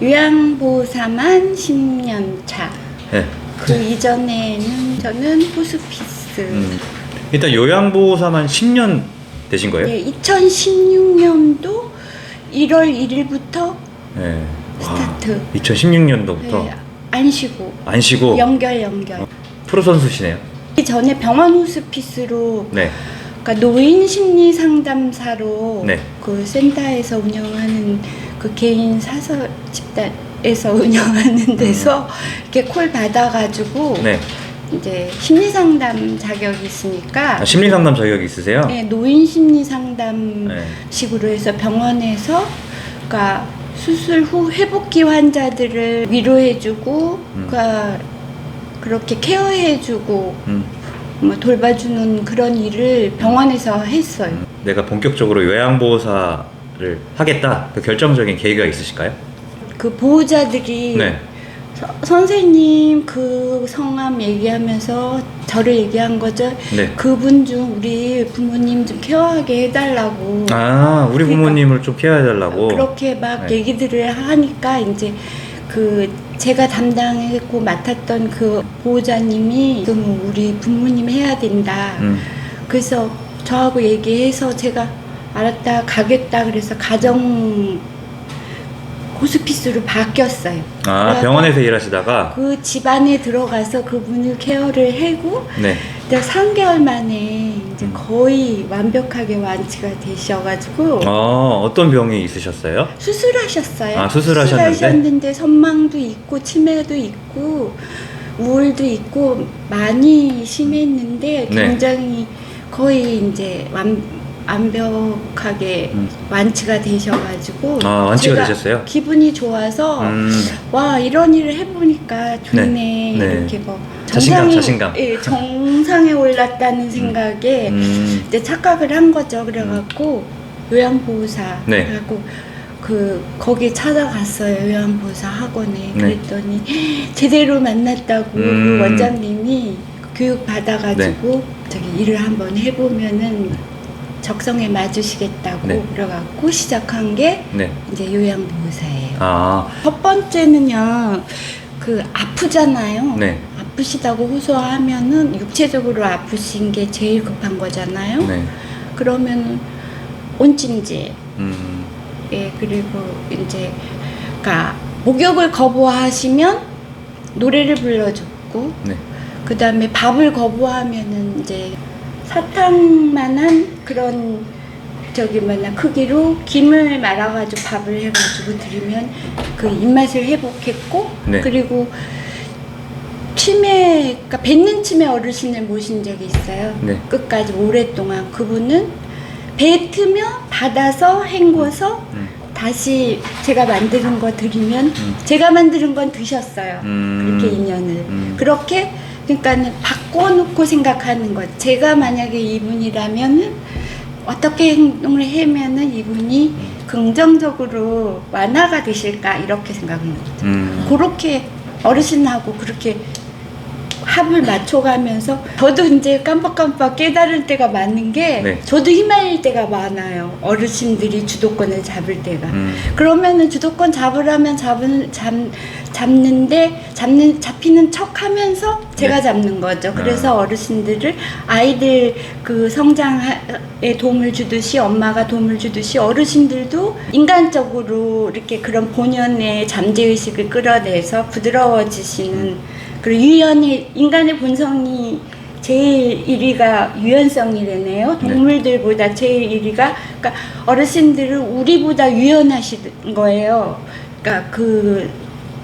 요양보호사만 10년 차. 네. 그 이전에는 저는 호스피스. 일단 요양보호사만 10년 되신 거예요? 네, 2016년도 1월 1일부터 네. 스타트. 2016년도부터 네, 안 쉬고. 안 쉬고 연결. 프로 선수시네요. 그 전에 병원 호스피스로 네. 그러니까 노인 심리 상담사로 네. 그 센터에서 운영하는 그 개인 사서 집단에서 운영하는 데서 이렇게 콜 받아가지고 네. 이제 심리 상담 자격이 있으니까 심리 상담 자격이 있으세요? 네, 노인 심리 상담식으로 해서 병원에서 그러니까 수술 후 회복기 환자들을 위로해주고 그러니까 그렇게 케어해주고 뭐 돌봐주는 그런 일을 병원에서 했어요. 내가 본격적으로 요양보호사를 하겠다. 그 결정적인 계기가 있으실까요? 그 보호자들이 네. 선생님 그 성함 얘기하면서 저를 얘기한 거죠. 네. 그분 중 우리 부모님 좀 케어하게 해달라고. 아, 우리 부모님을 좀 케어해달라고. 그렇게 막 네. 얘기들을 하니까 이제 그 제가 담당했고 맡았던 그 보호자님이 그럼 우리 부모님 해야 된다. 그래서 저하고 얘기해서 제가 알았다 가겠다 그래서 가정 호스피스로 바뀌었어요. 아, 병원에서 일하시다가 그 집안에 들어가서 그분을 케어를 하고 네. 3개월 만에 이제 거의 완벽하게 완치가 되셔가지고 어떤 병이 있으셨어요? 수술하셨어요. 아, 수술하셨는데? 수술하셨는데 선망도 있고 치매도 있고 우울도 있고 많이 심했는데 네. 굉장히 거의 이제 완벽하게 완치가 되셔가지고 완치가 제가 되셨어요? 기분이 좋아서 와 이런 일을 해보니까 좋네. 네. 이렇게 뭐 자신감. 예, 정상에 올랐다는 생각에 이제 착각을 한 거죠. 그래갖고 요양보호사 네. 하고 거기 찾아갔어요. 요양보호사 학원에. 네. 그랬더니 제대로 만났다고 그 원장님이 교육 받아가지고 저기 일을 한번 해보면은 적성에 맞으시겠다고 네. 그래갖고 시작한 게 네. 이제 요양보호사예요. 아, 첫 번째는요, 그 아프잖아요. 네. 아프시다고 호소하면은 육체적으로 아프신 게 제일 급한 거잖아요. 네. 그러면 온찜질, 예, 그리고 이제 그러니까 목욕을 거부하시면 노래를 불러줬고, 네. 그 다음에 밥을 거부하면은 이제 사탕만한 그런 크기로 김을 말아가지고 밥을 해가지고 드리면 그 입맛을 회복했고, 네. 그리고 그러니까 뱉는 치매 어르신을 모신 적이 있어요. 네. 끝까지 오랫동안 그분은 뱉으며 받아서 헹궈서 다시 제가 만드는 거 드리면 제가 만드는 건 드셨어요. 그렇게 인연을 그렇게 그러니까는 바꿔놓고 생각하는 것. 제가 만약에 이분이라면은 어떻게 행동을 하면은 이분이 긍정적으로 완화가 되실까 이렇게 생각하는 거죠. 그렇게 어르신하고 그렇게 합을 맞춰가면서 저도 이제 깜빡깜빡 깨달을 때가 많은 게 네. 저도 저도 휘말릴 때가 많아요. 어르신들이 주도권을 잡을 때가. 그러면은 주도권 잡으라면 잡히는 척 하면서 제가 네. 잡는 거죠. 그래서 어르신들을 아이들 그 성장에 도움을 주듯이 엄마가 도움을 주듯이 어르신들도 인간적으로 이렇게 그런 본연의 잠재의식을 끌어내서 부드러워지시는 그리고 인간의 본성이 제일 1위가 유연성이래네요. 동물들보다 제일 1위가 그러니까 어르신들은 우리보다 유연하신 거예요. 그러니까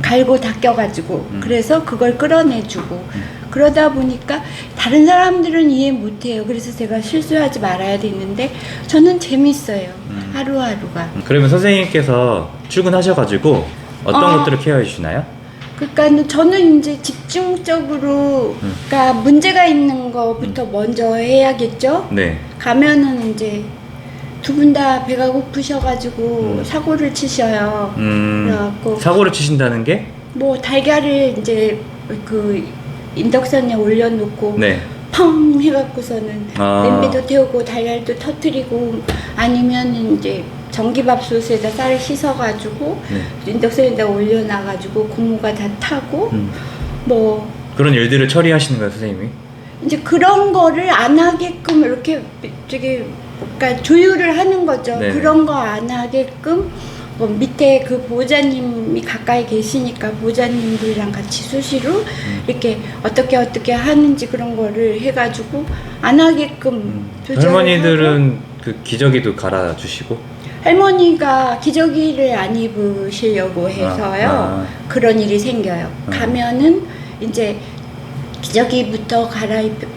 갈고 닦여가지고 그래서 그걸 끌어내주고 그러다 보니까 다른 사람들은 이해 못해요. 그래서 제가 실수하지 말아야 되는데 저는 재밌어요. 하루하루가. 그러면 선생님께서 출근하셔가지고 어떤 것들을 케어해 주시나요? 그러니까 저는 이제 집중적으로 그러니까 문제가 있는 거부터 먼저 해야겠죠. 네. 가면은 이제 두 분 다 배가 고프셔가지고 사고를 치셔요. 그래갖고 사고를 치신다는 게? 뭐 달걀을 이제 그 인덕션에 올려놓고 네. 펑 해갖고서는 냄비도 태우고 달걀도 터뜨리고 아니면 이제 전기밥솥에다 쌀을 씻어가지고 네. 인덕션에다 올려놔가지고 고무가 다 타고 뭐 그런 일들을 처리하시는 거예요, 선생님이? 이제 그런 거를 안 하게끔 이렇게 되게 그러니까 조율을 하는 거죠. 네네. 그런 거 안 하게끔 뭐 밑에 그 보호자님이 가까이 계시니까 보호자님들이랑 같이 수시로 이렇게 어떻게 하는지 그런 거를 해가지고 안 하게끔 조절을 하고. 할머니들은 그 기저귀도 갈아주시고? 할머니가 기저귀를 안 입으시려고 해서요. 그런 일이 생겨요. 가면은 이제 기저귀부터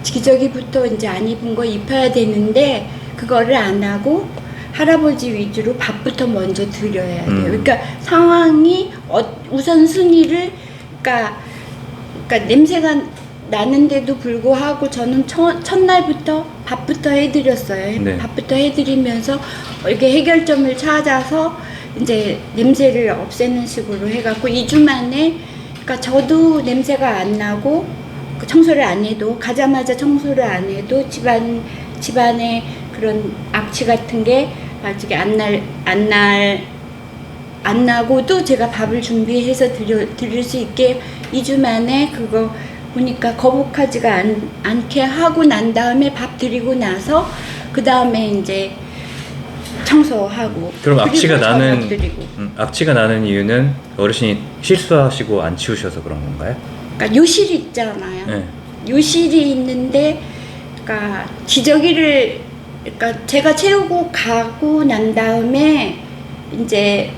기저귀부터 이제 안 입은 거 입혀야 되는데 그거를 안 하고 할아버지 위주로 밥부터 먼저 드려야 돼요. 그러니까 상황이 우선순위를 그러니까 냄새가 나는데도 불구하고 저는 첫날부터 밥부터 해드렸어요. 네. 밥부터 해드리면서 이렇게 해결점을 찾아서 이제 냄새를 없애는 식으로 해갖고 2주 만에 그러니까 저도 냄새가 안 나고 청소를 안 해도 가자마자 청소를 안 해도 집안에 그런 악취 같은 게 아직 안 나고도 제가 밥을 준비해서 드릴 수 있게 2주 만에 그거 보니까 거북하지가 않게 하고 난 다음에 밥 드리고 나서 그 다음에 이제 청소하고. 그럼 악취가 나는 드리고. 악취가 나는 이유는 어르신이 실수하시고 안 치우셔서 그런 건가요? 그러니까 요실이 있잖아요. 네. 요실이 있는데, 그러니까 기저귀를, 그러니까 제가 채우고 가고 난 다음에 이제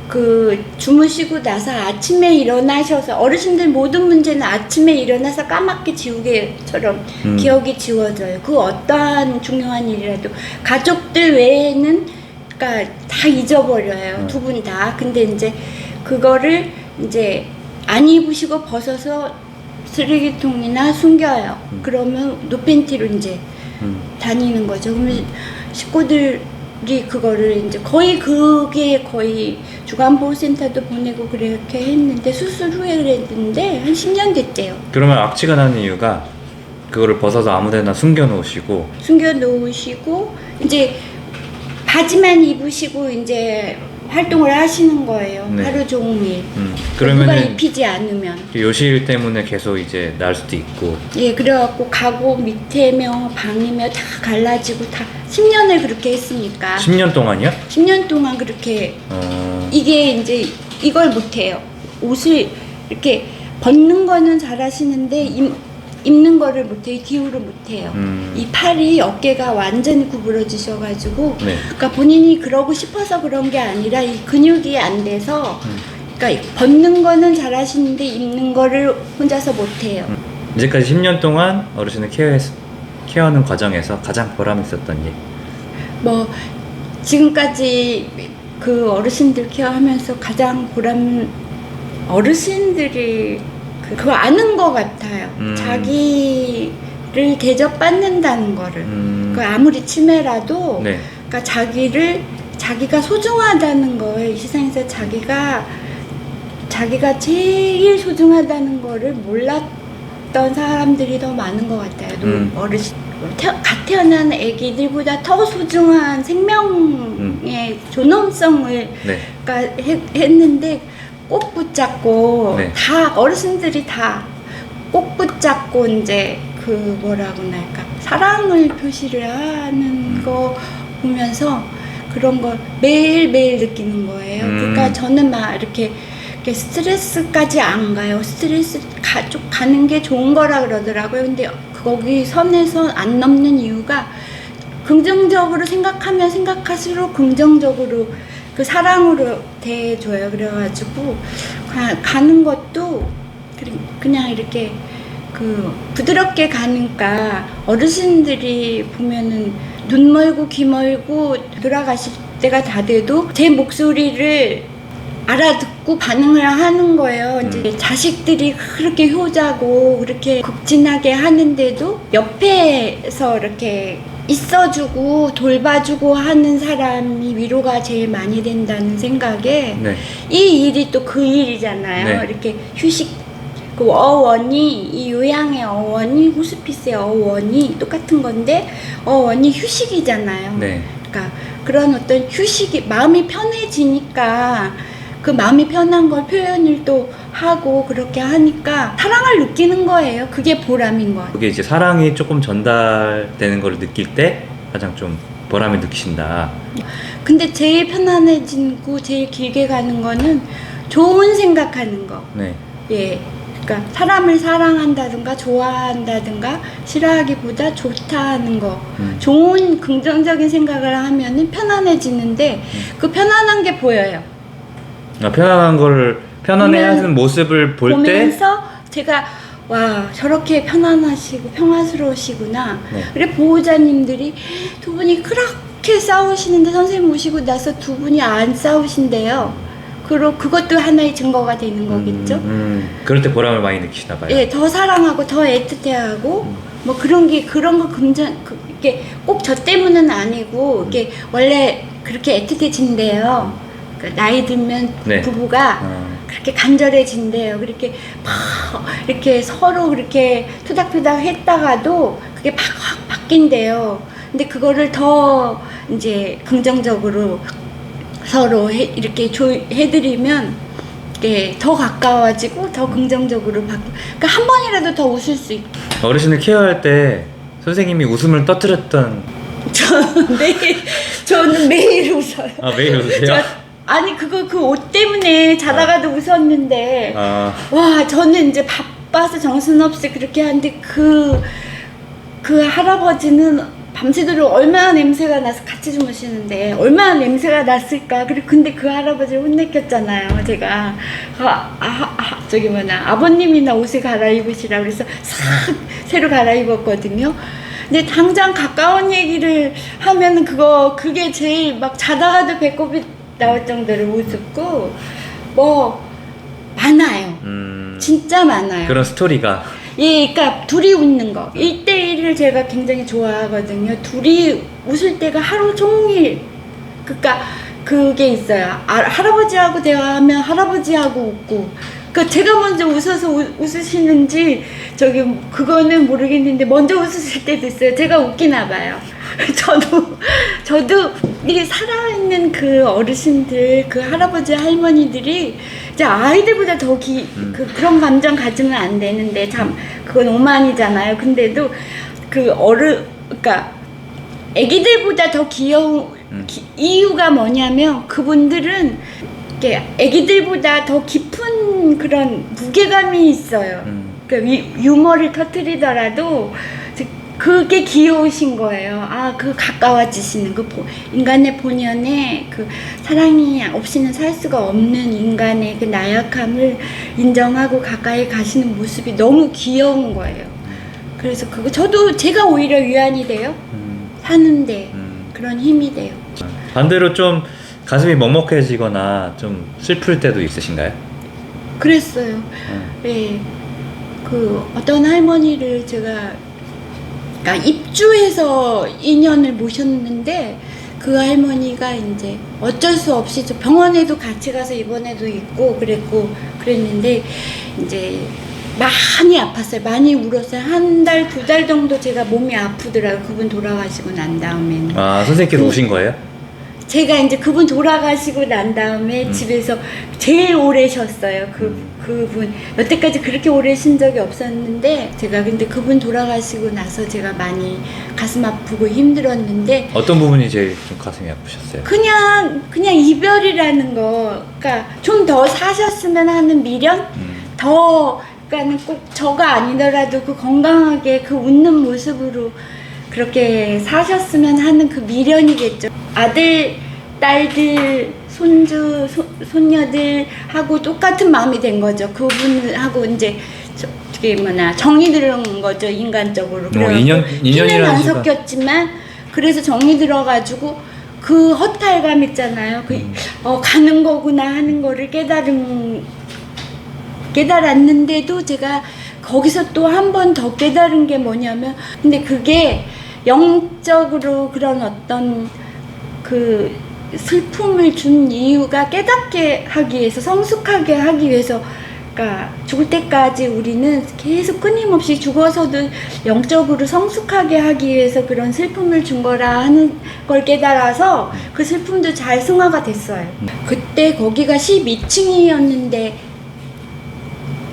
그 주무시고 나서 아침에 일어나셔서 어르신들 모든 문제는 아침에 일어나서 까맣게 지우개처럼 기억이 지워져요. 그 어떠한 중요한 일이라도 가족들 외에는 그러니까 다 잊어버려요. 두 분 다. 근데 이제 그거를 이제 안 입으시고 벗어서 쓰레기통이나 숨겨요. 그러면 노팬티로 이제 다니는 거죠. 그러면 식구들이 그거를 이제 그게 거의 주간보호센터도 보내고 그렇게 했는데 수술 후에 그랬는데 한 10년 됐대요. 그러면 악취가 나는 이유가 그거를 벗어서 아무데나 숨겨 놓으시고 이제 바지만 입으시고 이제 활동을 하시는 거예요. 네. 하루 종일. 누가 그러면은 입히지 않으면. 요실 때문에 계속 이제 날 수도 있고. 예, 그래갖고 가구 밑에며 방이며 다 갈라지고 다 10년을 그렇게 했으니까. 10년 동안이요? 10년 동안 그렇게 이게 이제 이걸 못해요. 옷을 이렇게 벗는 거는 잘하시는데 입는 거를 못해요. 기울을 못해요. 이 팔이 어깨가 완전히 구부러지셔가지고 네. 그러니까 본인이 그러고 싶어서 그런 게 아니라 이 근육이 안 돼서 그러니까 벗는 거는 잘하시는데 입는 거를 혼자서 못해요. 이제까지 10년 동안 어르신을 케어하는 과정에서 가장 보람 있었던 일. 뭐 지금까지 그 어르신들 케어하면서 가장 어르신들이 그거 아는 것 같아요. 자기를 대접받는다는 거를. 그 아무리 치매라도 네. 그러니까 자기가 소중하다는 거예요. 이 세상에서 자기가 제일 소중하다는 거를 몰랐던 사람들이 더 많은 것 같아요. 어르신 갓 태어난 애기들보다 더 소중한 생명의 존엄성을 네. 그러니까 했는데 꼭 붙잡고 네. 다 어르신들이 다 꼭 붙잡고 이제 그 뭐라고 할까 사랑을 표시를 하는 거 보면서 그런 걸 매일매일 느끼는 거예요. 그러니까 저는 막 이렇게 스트레스까지 안 가요. 스트레스 가는 게 좋은 거라 그러더라고요. 근데 거기 선에서 안 넘는 이유가 긍정적으로 생각하면 생각할수록 긍정적으로 그 사랑으로 대해줘요. 그래가지고 가는 것도 그냥 이렇게 그 부드럽게 가니까 어르신들이 보면은 눈 멀고 귀 멀고 돌아가실 때가 다 돼도 제 목소리를 알아듣고 반응을 하는 거예요. 이제 자식들이 그렇게 효자고 그렇게 극진하게 하는데도 옆에서 이렇게 있어주고 돌봐주고 하는 사람이 위로가 제일 많이 된다는 생각에 네. 이 일이 또 그 일이잖아요. 네. 이렇게 휴식 그 어원이 이 요양의 어원이 호스피스의 어원이 똑같은 건데 어원이 휴식이잖아요. 네. 그러니까 그런 어떤 휴식이 마음이 편해지니까 그 마음이 편한 걸 표현을 또 하고 그렇게 하니까 사랑을 느끼는 거예요. 그게 보람인 거예요. 그게 이제 사랑이 조금 전달되는 걸 느낄 때 가장 좀 보람을 느끼신다. 근데 제일 편안해지고 제일 길게 가는 거는 좋은 생각하는 거. 네. 예. 그러니까 사람을 사랑한다든가 좋아한다든가 싫어하기보다 좋다 하는 거. 좋은 긍정적인 생각을 하면은 편안해지는데 그 편안한 게 보여요. 아, 편안한 걸 편안해하는 모습을 볼 때 보면서 제가 와 저렇게 편안하시고 평화스러우시구나. 네. 그래 보호자님들이 두 분이 그렇게 싸우시는데 선생님 오시고 나서 두 분이 안 싸우신대요. 그것도 하나의 증거가 되는 거겠죠. 그럴 때 보람을 많이 느끼시나 봐요. 예, 더 사랑하고 더 애틋해하고 뭐 그런 거 이게 꼭 저 때문은 아니고 이게 원래 그렇게 애틋해진대요. 그러니까 나이 들면 네. 부부가 그렇게 간절해진대요. 그렇게 막 이렇게 서로 그렇게 투닥투닥 했다가도 그게 확 바뀐대요. 근데 그거를 더 이제 긍정적으로 서로 이렇게 해드리면 이게 더 가까워지고 더 긍정적으로 바뀌고 그러니까 한 번이라도 더 웃을 수 있고. 어르신을 케어할 때 선생님이 웃음을 터뜨렸던 저는 매일 웃어요. 아 매일 웃으세요? 아니 그 옷 때문에 자다가도 웃었는데 와 저는 이제 바빠서 정신없이 그렇게 하는데 그 할아버지는 밤새도록 얼마나 냄새가 나서 같이 주무시는데 얼마나 냄새가 났을까. 근데 그 할아버지를 혼내켰잖아요 제가. 저기 아버님이나 옷을 갈아입으시라 그래서 싹 새로 갈아입었거든요. 근데 당장 가까운 얘기를 하면은 그게 제일 막 자다가도 배꼽이 나올 정도로 우습고 뭐 많아요. 진짜 많아요. 그런 스토리가. 예, 그러니까 둘이 웃는 거 1대1을 제가 굉장히 좋아하거든요. 둘이 웃을 때가 하루 종일. 그러니까 그게 있어요. 할아버지하고 대화하면 할아버지하고 웃고. 그러니까 제가 먼저 웃어서 웃으시는지 그거는 모르겠는데 먼저 웃으실 때도 있어요. 제가 웃기나 봐요. 저도 이 살아있는 그 어르신들, 그 할아버지 할머니들이 이제 아이들보다 더 그런 감정 가지면 안 되는데 참 그건 오만이잖아요. 근데도 그러니까 아기들보다 더 귀여운 이유가 뭐냐면 그분들은 이렇게 아기들보다 더 깊은 그런 무게감이 있어요. 그러니까 유머를 터뜨리더라도 그게 귀여우신 거예요. 가까워지시는 인간의 본연의 그 사랑이 없이는 살 수가 없는 인간의 그 나약함을 인정하고 가까이 가시는 모습이 너무 귀여운 거예요. 그래서 제가 오히려 위안이 돼요. 사는데 그런 힘이 돼요. 반대로 좀 가슴이 먹먹해지거나 좀 슬플 때도 있으신가요? 그랬어요. 네. 어떤 할머니를 제가 입주해서 2년을 모셨는데 그 할머니가 이제 어쩔 수 없이 저 병원에도 같이 가서 입원해도 있고 그랬는데 이제 많이 아팠어요. 많이 울었어요. 한 달, 2달 정도 제가 몸이 아프더라고요. 그분 돌아가시고 난 다음에는. 선생님께서 오신 거예요? 제가 이제 그분 돌아가시고 난 다음에 집에서 제일 오래 쉬었어요. 그분 여태까지 그렇게 오래 쉰 적이 없었는데 근데 그분 돌아가시고 나서 제가 많이 가슴 아프고 힘들었는데 어떤 부분이 제일 좀 가슴이 아프셨어요? 그냥 이별이라는 거. 그러니까 좀 더 사셨으면 하는 미련? 그러니까는 꼭 저가 아니더라도 건강하게 웃는 모습으로 그렇게 사셨으면 하는 그 미련이겠죠. 아들, 딸들, 손주, 손녀들하고 똑같은 마음이 된 거죠. 그분하고 이제 정이 들은 거죠, 인간적으로. 피는 안 섞였지만 그래서 정이 들어가지고 그 허탈감 있잖아요. 가는 거구나 하는 거를 깨달았는데도 제가 거기서 또 한 번 더 깨달은 게 뭐냐면 근데 그게 영적으로 그런 어떤 슬픔을 준 이유가 깨닫게 하기 위해서 성숙하게 하기 위해서 그러니까 죽을 때까지 우리는 계속 끊임없이 죽어서도 영적으로 성숙하게 하기 위해서 그런 슬픔을 준 거라 하는 걸 깨달아서 그 슬픔도 잘 승화가 됐어요. 그때 거기가 12층이었는데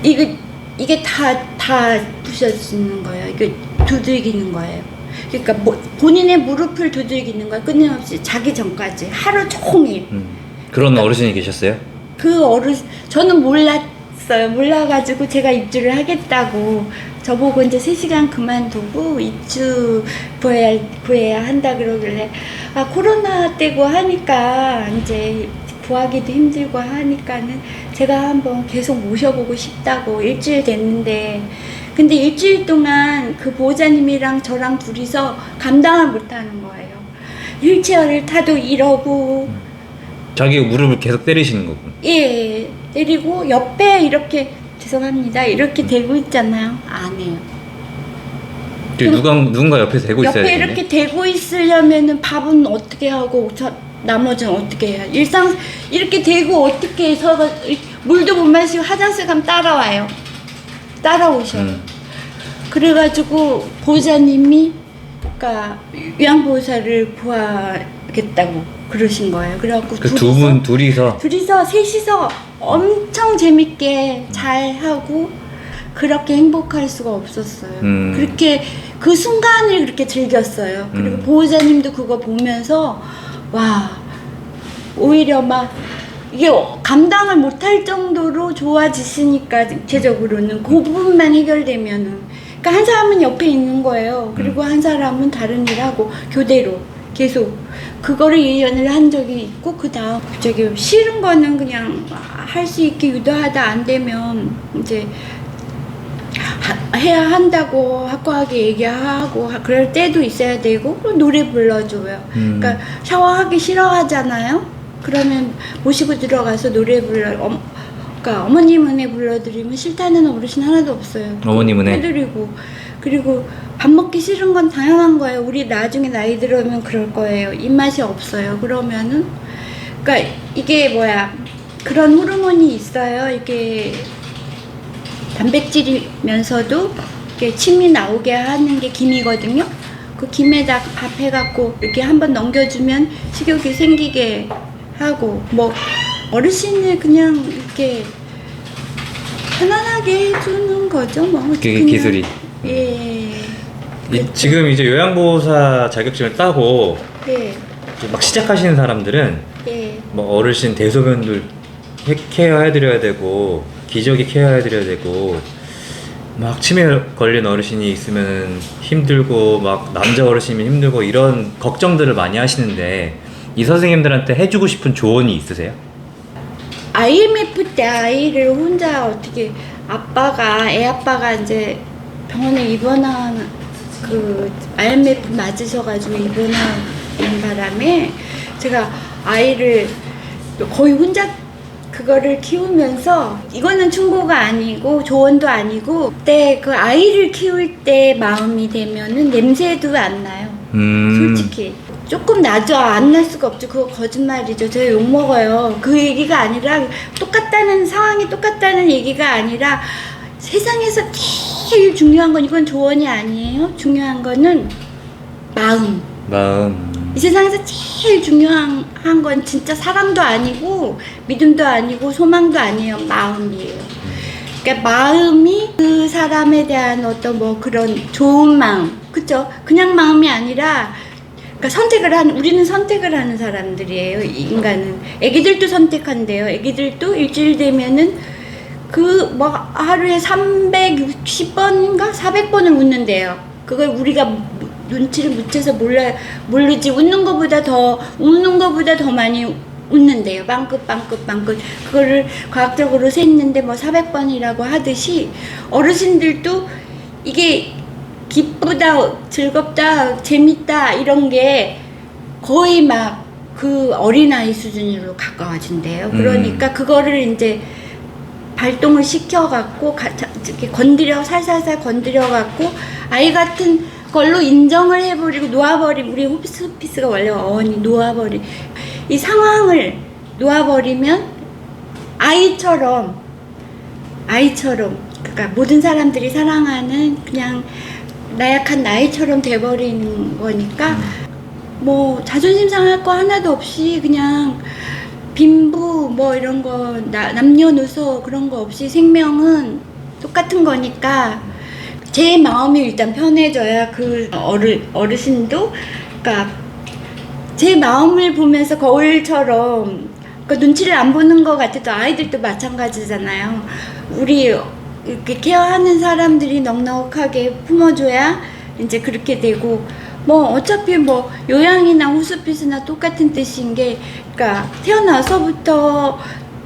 이게 다 부셔지는 거예요. 이게 두들기는 거예요. 그러니까 본인의 무릎을 두들기는 거예요. 끊임없이 자기 전까지 하루 종일. 그런 어르신이 계셨어요? 저는 몰라가지고 제가 입주를 하겠다고 저보고 이제 3시간 그만두고 입주 구해야 한다 그러길래 코로나 때고 하니까 이제 구하기도 힘들고 하니까는 제가 한번 계속 모셔보고 싶다고 일주일 됐는데 근데 일주일 동안 그 보호자님이랑 저랑 둘이서 감당을 못하는 거예요. 휠체어를 타도 이러고 자기 무릎을 계속 때리시는 거군. 예, 때리고 옆에 이렇게 죄송합니다 이렇게 대고 있잖아요. 안 해요. 누군가 옆에서 대고 있어야 옆에 되겠네. 이렇게 대고 있으려면은 밥은 어떻게 하고 나머지는 어떻게 해야 일상 이렇게 대고 어떻게 해서 물도 못 마시고 화장실 가면 따라오셔요. 그래가지고 보호자님이 그러니까 요양보호사를 구하겠다고 그러신 거예요. 그래갖고 그 두 분 둘이서 셋이서 엄청 재밌게 잘 하고 그렇게 행복할 수가 없었어요. 그렇게 그 순간을 그렇게 즐겼어요. 그리고 보호자님도 그거 보면서 와 오히려 막 이게 감당을 못할 정도로 좋아지시니까 전체적으로는 그 부분만 해결되면은 그러니까 한 사람은 옆에 있는 거예요. 그리고 한 사람은 다른 일하고 교대로 계속 그거를 1년을 한 적이 있고 그 다음 저기 싫은 거는 그냥 할 수 있게 유도하다 안 되면 이제 해야 한다고 확고하게 얘기하고 그럴 때도 있어야 되고 노래 불러줘요. 그러니까 샤워하기 싫어하잖아요. 그러면 모시고 들어가서 노래 그러니까 어머님 은혜 불러드리면 싫다는 어르신 하나도 없어요. 어머님 은혜 해드리고 그리고 밥 먹기 싫은 건 당연한 거예요. 우리 나중에 나이 들으면 그럴 거예요. 입맛이 없어요. 그러면은 그러니까 이게 그런 호르몬이 있어요. 이게 단백질이면서도 이렇게 침이 나오게 하는 게 김이거든요. 그 김에다 밥 해갖고 이렇게 한번 넘겨주면 식욕이 생기게 하고 어르신을 그냥 이렇게 편안하게 해주는 거죠. 그게 기술이. 예. 지금 이제 요양보호사 자격증을 따고 예. 막 시작하시는 사람들은 예. 어르신 대소변들 케어해드려야 되고 기저귀 케어해드려야 되고 막 치매 걸린 어르신이 있으면 힘들고 막 남자 어르신이면 힘들고 이런 걱정들을 많이 하시는데 이 선생님들한테 해주고 싶은 조언이 있으세요? IMF 때 아이를 혼자 어떻게 애 아빠가 이제 병원에 입원한 그 IMF 맞으셔가지고 입원한 바람에 제가 아이를 거의 혼자 그거를 키우면서 이거는 충고가 아니고 조언도 아니고 그때 그 아이를 키울 때 마음이 되면은 냄새도 안 나요. 솔직히 조금 나죠. 안 날 수가 없죠. 그거 거짓말이죠. 제가 욕먹어요. 그 얘기가 아니라 상황이 똑같다는 얘기가 아니라 세상에서 제일 중요한 건 이건 조언이 아니에요. 중요한 거는 마음. 이 세상에서 제일 중요한 건 진짜 사랑도 아니고 믿음도 아니고 소망도 아니에요. 마음이에요. 그러니까 마음이 그 사람에 대한 어떤 그런 좋은 마음, 그쵸? 그냥 마음이 아니라 그러니까 우리는 선택을 하는 사람들이에요. 인간은. 애기들도 선택한대요. 애기들도 일주일 되면은 하루에 360번인가 400번을 웃는데요. 그걸 우리가 눈치를 묻혀서 모르지. 웃는 거보다 더 많이 웃는데요. 빵긋. 그거를 과학적으로 셌는데 400번이라고 하듯이 어르신들도 이게 기쁘다, 즐겁다, 재밌다 이런 게 거의 막 그 어린아이 수준으로 가까워진대요. 그러니까 그거를 이제 발동을 시켜갖고 이렇게 살살살 건드려갖고 아이 같은 걸로 인정을 해버리고 우리 호스피스가 원래 어원이 이 상황을 놓아버리면 아이처럼 아이처럼, 그러니까 모든 사람들이 사랑하는 그냥 나약한 나이처럼 돼버리는 거니까 뭐 자존심 상할 거 하나도 없이 그냥 빈부 뭐 이런 거 남녀노소 그런 거 없이 생명은 똑같은 거니까 제 마음이 일단 편해져야 그 어르신도, 그러니까 제 마음을 보면서 거울처럼, 그러니까 눈치를 안 보는 것 같아도 아이들도 마찬가지잖아요. 우리 이렇게 케어하는 사람들이 넉넉하게 품어줘야 이제 그렇게 되고, 뭐 어차피 뭐 요양이나 호스피스나 똑같은 뜻인 게, 그러니까 태어나서부터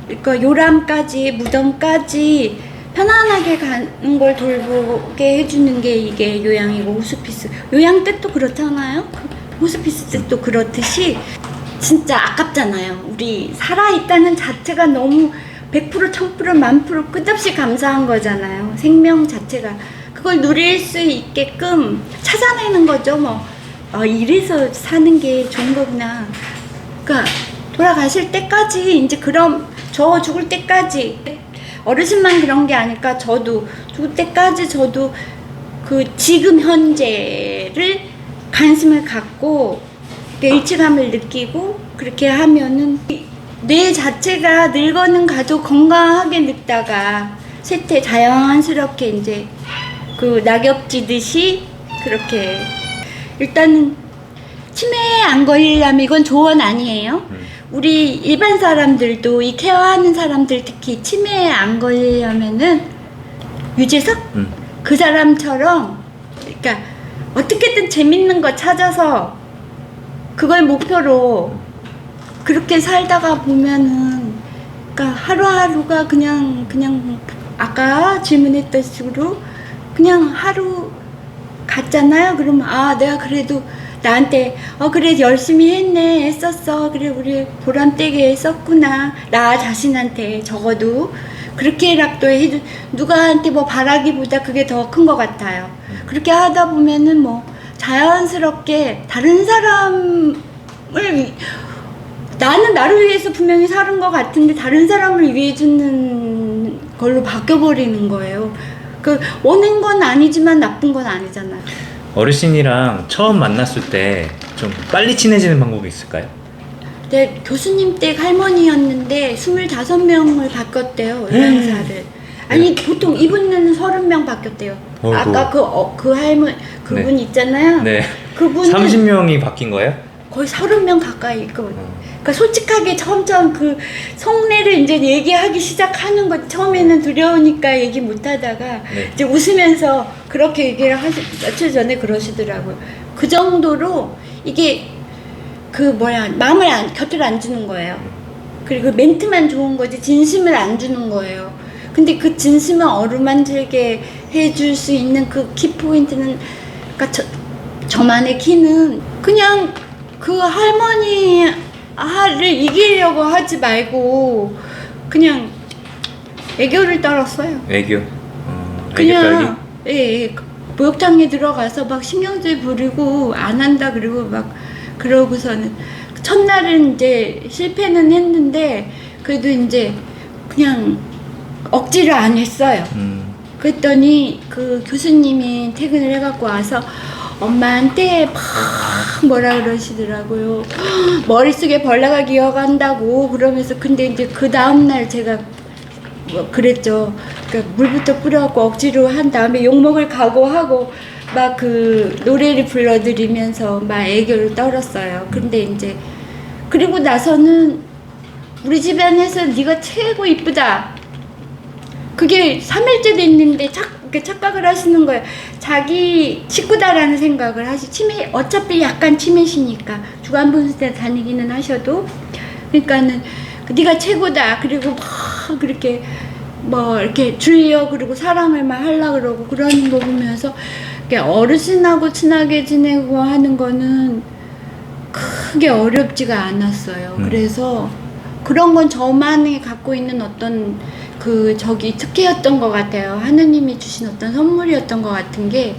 그러니까 요람까지 무덤까지 편안하게 가는 걸 돌보게 해주는 게 이게 요양이고 호스피스. 요양 뜻도 그렇잖아요. 호스피스 뜻도 그렇듯이 진짜 아깝잖아요. 우리 살아있다는 자체가 너무 100% 1000% 1000% 끝없이 감사한 거잖아요. 생명 자체가. 그걸 누릴 수 있게끔 찾아내는 거죠. 뭐 이래서 사는 게 좋은 거구나. 그러니까 돌아가실 때까지 이제 그럼 저 죽을 때까지 어르신만 그런 게 아닐까. 저도 죽을 때까지 저도 그 지금 현재를 관심을 갖고 일치감을 느끼고 그렇게 하면은 뇌 자체가 늙어는 가도 건강하게 늙다가 쇠퇴 자연스럽게 이제 그 낙엽지듯이 그렇게. 일단은 치매에 안 걸리려면, 이건 조언 아니에요. 우리 일반 사람들도 이 케어하는 사람들 특히 치매에 안 걸리려면은 유재석 그 사람처럼, 그러니까 어떻게든 재밌는 거 찾아서 그걸 목표로 그렇게 살다가 보면은, 그러니까 하루하루가 그냥 아까 질문했던 식으로 그냥 하루 갔잖아요. 그러면 내가 그래도 나한테 그래 열심히 했네, 애썼어, 그래 우리 보람되게 했었구나, 나 자신한테 적어도 그렇게라도 해줘. 누구한테 뭐 바라기보다 그게 더 큰 것 같아요. 그렇게 하다 보면은 뭐 자연스럽게 다른 사람을 나는 나를 위해서 분명히 사는 것 같은데 다른 사람을 위해 주는 걸로 바뀌어버리는 거예요. 그 원한 건 아니지만 나쁜 건 아니잖아요. 어르신이랑 처음 만났을 때 좀 빨리 친해지는 방법이 있을까요? 네, 교수님 댁 할머니였는데 25명을 바뀌었대요, 의사를. 아니 보통 이분은 30명 바뀌었대요. 어이구. 아까 그 할머니 그분 네. 있잖아요. 네. 그분은 30명이 바뀐 거예요? 거의 30명 가까이 있거든요. 그러니까 솔직하게 점점 그 속내를 이제 얘기하기 시작하는 거. 처음에는 두려우니까 얘기 못 하다가 네. 이제 웃으면서 그렇게 얘기를 며칠 전에 그러시더라고요. 그 정도로 이게 마음을 곁을 안 주는 거예요. 그리고 멘트만 좋은 거지 진심을 안 주는 거예요. 근데 그 진심을 어루만질게 해줄 수 있는 그 키포인트는, 그러니까 저만의 키는 그냥 그 할머니를 이기려고 하지 말고 그냥 애교를 떨었어요. 애교? 애교 그냥 예, 목욕탕에 들어가서 막 신경질 부리고 안 한다 그러고 막 그러고서는 첫날은 이제 실패는 했는데 그래도 이제 그냥 억지를 안 했어요. 그랬더니 그 교수님이 퇴근을 해갖고 와서 엄마한테 막 뭐라 그러시더라고요. 머릿속에 벌레가 기어간다고 그러면서. 근데 이제 그 다음날 제가 뭐 그랬죠. 그러니까 물부터 뿌려갖고 억지로 한 다음에 욕먹을 각오하고 막 그 노래를 불러드리면서 막 애교를 떨었어요. 근데 이제 그리고 나서는 우리 집안에서 네가 최고 이쁘다. 그게 3일째 됐는데 착각을 하시는 거예요. 자기 식구다라는 생각을 치매, 어차피 약간 치매시니까 주간분수대 다니기는 하셔도, 그러니까는 네가 최고다. 그리고 막 그렇게 뭐 이렇게 줄여 그리고 사랑을 막 하려 그러고 그런 거 보면서 어르신하고 친하게 지내고 하는 거는 크게 어렵지가 않았어요. 그래서 그런 건 저만이 갖고 있는 어떤 특혜였던 것 같아요. 하느님이 주신 어떤 선물이었던 것 같은 게,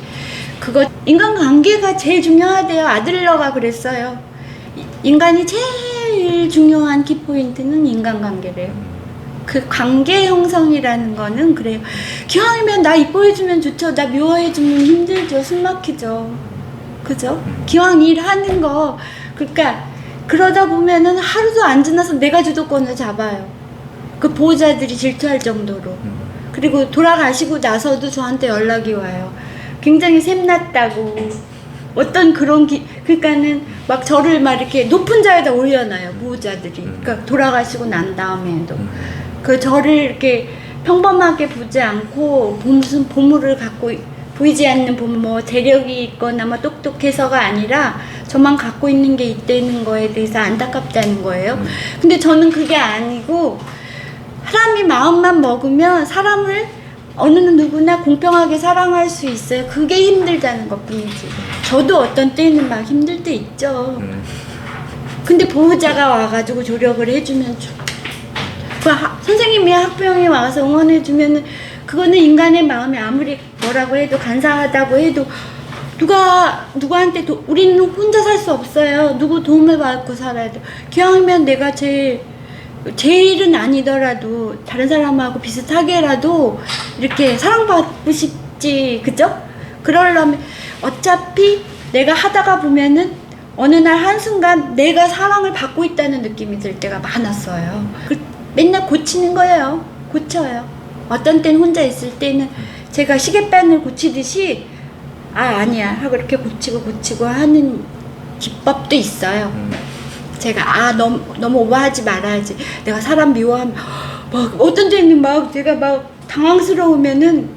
그거 인간관계가 제일 중요하대요. 아들러가 그랬어요. 인간이 제일 중요한 키포인트는 인간관계래요. 그 관계 형성이라는 거는 그래요. 기왕이면 나 이뻐해주면 좋죠. 나 미워해주면 힘들죠. 숨 막히죠. 그죠? 기왕 일하는 거. 그러니까 그러다 보면은 하루도 안 지나서 내가 주도권을 잡아요. 그 보호자들이 질투할 정도로. 그리고 돌아가시고 나서도 저한테 연락이 와요. 굉장히 샘났다고. 어떤 그런 그러니까는 막 저를 막 이렇게 높은 자에다 올려놔요. 보호자들이. 그러니까 돌아가시고 난 다음에도. 그 저를 이렇게 평범하게 보지 않고 무슨 보물을 갖고 보이지 않는 보물 뭐 재력이 있거나 뭐 똑똑해서가 아니라 저만 갖고 있는 게 있다는 거에 대해서 안타깝다는 거예요. 근데 저는 그게 아니고 사람이 마음만 먹으면 사람을 어느 누구나 공평하게 사랑할 수 있어요. 그게 힘들다는 것 뿐이지. 저도 어떤 때는 막 힘들 때 있죠. 근데 보호자가 와가지고 조력을 해주면 선생님이 학부형이 와서 응원해주면은 그거는 인간의 마음이 아무리 뭐라고 해도 간사하다고 해도 누구한테 우리는 혼자 살 수 없어요. 누구 도움을 받고 살아야 돼. 기왕이면 내가 제일은 아니더라도 다른 사람하고 비슷하게라도 이렇게 사랑받고 싶지. 그죠? 그러려면 어차피 내가 하다가 보면은 어느 날 한순간 내가 사랑을 받고 있다는 느낌이 들 때가 많았어요. 맨날 고치는 거예요. 고쳐요. 어떤 때는 혼자 있을 때는 제가 시계바늘 고치듯이 아니야 하고 이렇게 고치고 하는 기법도 있어요. 제가 너무 오버하지 말아야지. 내가 사람 미워하면 막 어떤 때는 막 제가 막 당황스러우면은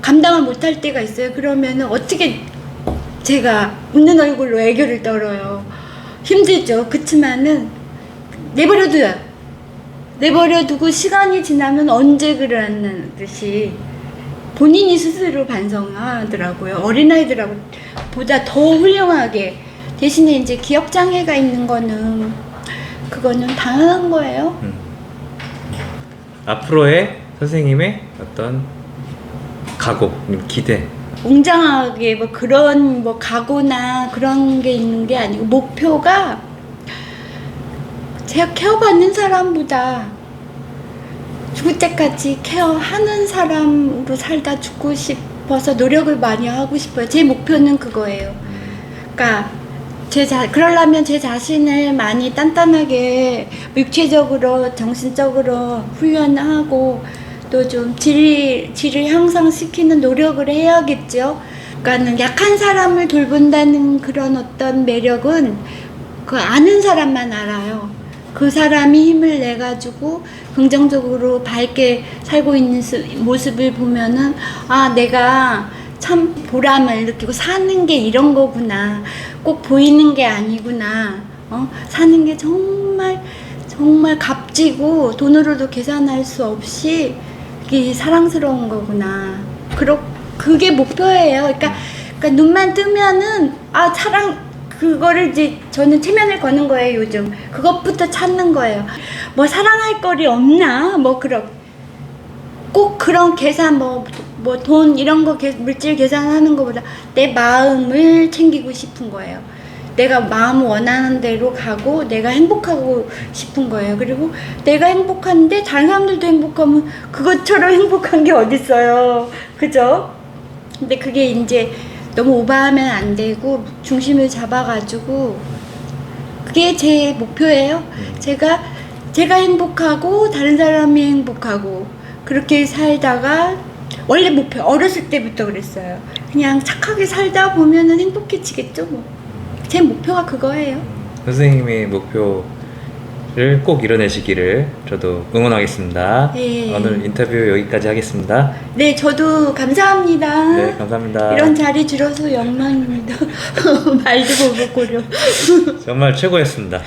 감당을 못할 때가 있어요. 그러면은 어떻게 제가 웃는 얼굴로 애교를 떨어요. 힘들죠. 그치만은 내버려두고 시간이 지나면 언제 그러는 듯이 본인이 스스로 반성하더라고요. 어린아이들하고 보다 더 훌륭하게. 대신에 이제 기억장애가 있는 거는 그거는 당연한 거예요. 앞으로의 선생님의 어떤 각오, 기대. 웅장하게 뭐 그런 뭐 각오나 그런 게 있는 게 아니고 목표가 제가 케어받는 사람보다 죽을 때까지 케어하는 사람으로 살다 죽고 싶어서 노력을 많이 하고 싶어요. 제 목표는 그거예요. 그러니까 그러려면 제 자신을 많이 단단하게 육체적으로 정신적으로 훈련하고 또 좀 질을 향상시키는 노력을 해야겠죠. 그러니까는 약한 사람을 돌본다는 그런 어떤 매력은 그 아는 사람만 알아요. 그 사람이 힘을 내가지고 긍정적으로 밝게 살고 있는 모습을 보면은 내가 참 보람을 느끼고 사는 게 이런 거구나. 꼭 보이는 게 아니구나. 사는 게 정말 값지고 돈으로도 계산할 수 없이 이게 사랑스러운 거구나. 그게 목표예요. 그러니까 눈만 뜨면은 그거를 이제 저는 체면을 거는 거예요. 요즘 그것부터 찾는 거예요. 뭐 사랑할 거리 없나? 꼭 그런 계산 뭐 돈 이런 거 물질 계산하는 것보다 내 마음을 챙기고 싶은 거예요. 내가 마음 원하는 대로 가고 내가 행복하고 싶은 거예요. 그리고 내가 행복한데 다른 사람들도 행복하면 그것처럼 행복한 게 어딨어요. 그죠? 근데 그게 이제 너무 오버하면 안 되고 중심을 잡아가지고 그게 제 목표예요. 제가 행복하고 다른 사람이 행복하고 그렇게 살다가 원래 목표 어렸을 때부터 그랬어요. 그냥 착하게 살다 보면은 행복해지겠죠 뭐. 제 목표가 그거예요. 선생님의 목표를 꼭 이뤄내시기를 저도 응원하겠습니다. 네. 오늘 인터뷰 여기까지 하겠습니다. 네, 저도 감사합니다. 네, 감사합니다. 이런 자리 주셔서 영광입니다. 말도 못 고려. 정말 최고였습니다.